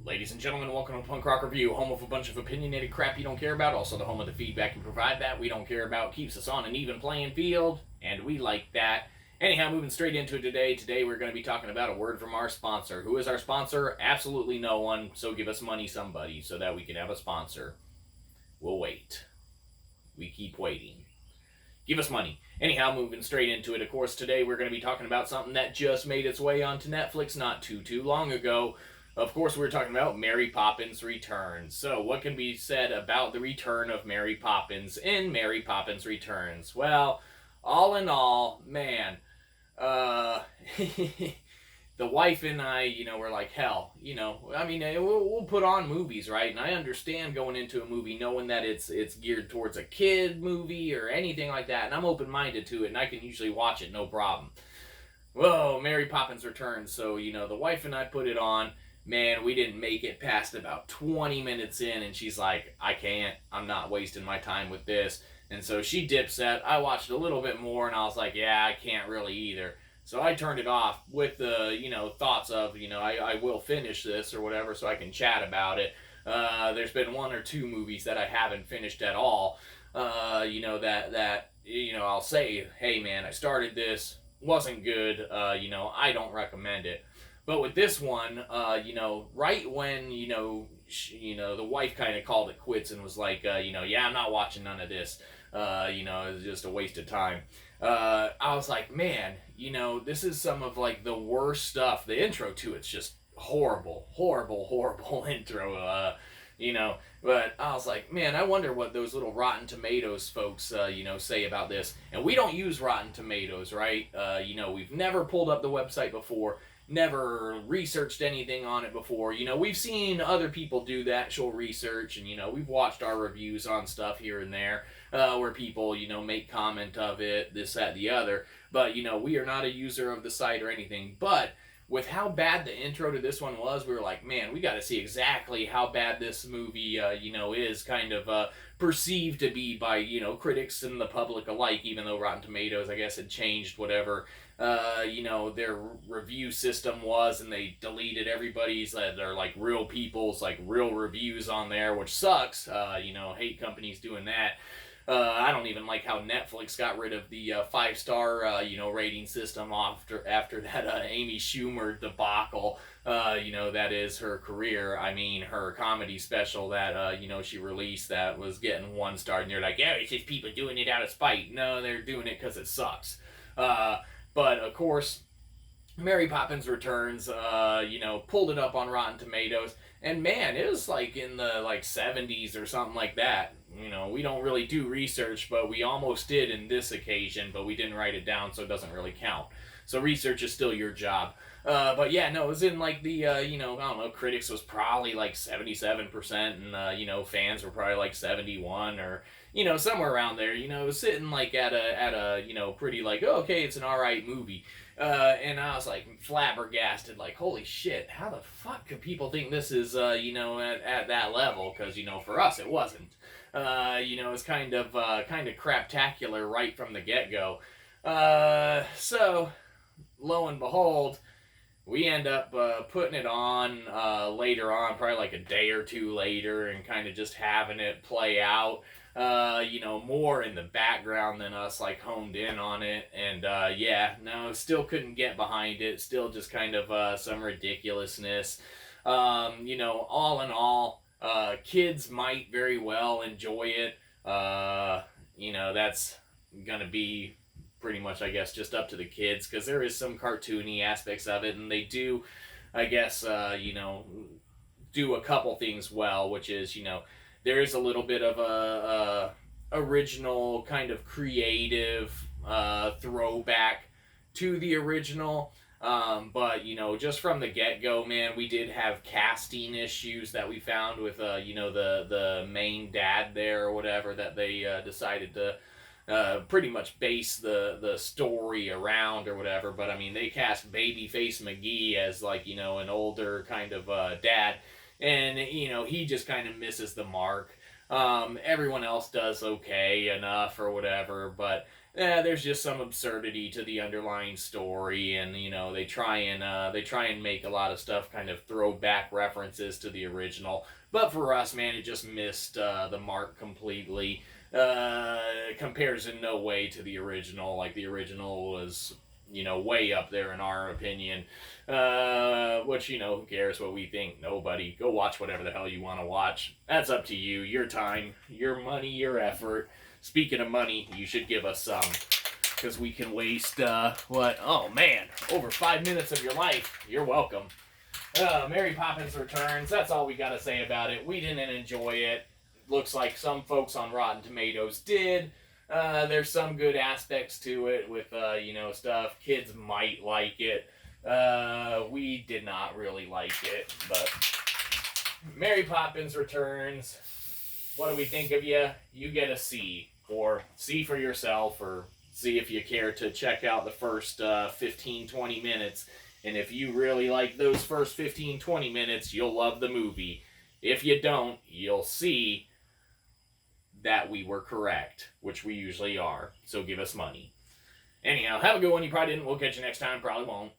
Ladies and gentlemen, welcome to Punk Rock Review, home of a bunch of opinionated crap you don't care about, also the home of the feedback you provide that we don't care about, keeps us on an even playing field, and we like that. Anyhow, moving straight into it today. Today we're going to be talking about a word from our sponsor. Who is our sponsor? Absolutely no one, so give us money, somebody, so that we can have a sponsor. We'll wait. We keep waiting. Give us money. Anyhow, moving straight into it, of course, today we're going to be talking about something that just made its way onto Netflix not too long ago. Of course, we're talking about Mary Poppins Returns. So, what can be said about the return of Mary Poppins in Mary Poppins Returns? Well, all in all, man, the wife and I, were like, hell, I mean, we'll put on movies, right? And I understand going into a movie knowing that it's geared towards a kid movie or anything like that, and I'm open-minded to it, and I can usually watch it, no problem. Whoa, Mary Poppins Returns. So, the wife and I put it on. Man, we didn't make it past about 20 minutes in, and she's like, I can't. I'm not wasting my time with this. And so she dips out. I watched a little bit more, and I was like, yeah, I can't really either. So I turned it off with the, thoughts of, I will finish this or whatever so I can chat about it. There's been one or two movies that I haven't finished at all, that I'll say, hey, man, I started this, wasn't good, I don't recommend it. But with this one, right when, the wife kind of called it quits and was like, yeah, I'm not watching none of this. It was just a waste of time. I was like, man, this is some of like the worst stuff. The intro to it's just horrible, horrible, horrible intro. But I was like, man, I wonder what those little Rotten Tomatoes folks, say about this. And we don't use Rotten Tomatoes, right? We've never pulled up the website before. Never researched anything on it before. We've seen other people do the actual research, and we've watched our reviews on stuff here and there, where people make comment of it, this, that, the other. But we are not a user of the site or anything. But with how bad the intro to this one was, we were like, man, we got to see exactly how bad this movie, is kind of perceived to be by critics and the public alike. Even though Rotten Tomatoes, I guess, had changed whatever their review system was, and they deleted everybody's they're like real people's like real reviews on there, which sucks. Hate companies doing that. I don't even like how Netflix got rid of the 5-star rating system after that Amy Schumer debacle. That is her career. I mean, her comedy special that she released that was getting 1 star, and they're like, yeah, it's just people doing it out of spite. No, they're doing it because it sucks. But of course, Mary Poppins Returns, pulled it up on Rotten Tomatoes, and man, it was like in the 70s or something like that. We don't really do research, but we almost did in this occasion, but we didn't write it down, so it doesn't really count. So research is still your job. But yeah, no, it was in like the, I don't know, critics was probably like 77%, and, fans were probably like 71 or, somewhere around there. It was sitting like at a, pretty like, oh, okay, it's an alright movie. And I was like flabbergasted, like, holy shit, how the fuck could people think this is, at that level? Because, for us, it wasn't. It's kind of craptacular right from the get-go. So, lo and behold, we end up putting it on later on, probably like a day or two later, and kind of just having it play out, more in the background than us like honed in on it. And still couldn't get behind it. Still just kind of some ridiculousness. All in all, kids might very well enjoy it. That's gonna be pretty much, I guess, just up to the kids, because there is some cartoony aspects of it, and they do, I guess, do a couple things well, which is, there is a little bit of a original kind of creative throwback to the original. But just from the get-go, man, we did have casting issues that we found with the main dad there or whatever, that they decided to pretty much base the story around or whatever. But I mean, they cast Babyface McGee as like an older kind of dad, and he just kind of misses the mark. Everyone else does okay enough or whatever, but there's just some absurdity to the underlying story, and they try and make a lot of stuff kind of throwback references to the original. But for us, man, it just missed the mark completely. Compares in no way to the original. Like the original was, way up there in our opinion. Which, who cares what we think? Nobody. Go watch whatever the hell you want to watch. That's up to you. Your time, your money, your effort. Speaking of money, you should give us some. Because we can waste, Oh, man. Over 5 minutes of your life. You're welcome. Mary Poppins Returns. That's all we got to say about it. We didn't enjoy it. Looks like some folks on Rotten Tomatoes did. There's some good aspects to it with, stuff. Kids might like it. We did not really like it, but Mary Poppins Returns. What do we think of you? You get a C, or see for yourself, or see if you care to check out the first 15-20 minutes. And if you really like those first 15-20 minutes, you'll love the movie. If you don't, you'll see that we were correct, which we usually are. So give us money. Anyhow, have a good one. You probably didn't. We'll catch you next time. Probably won't.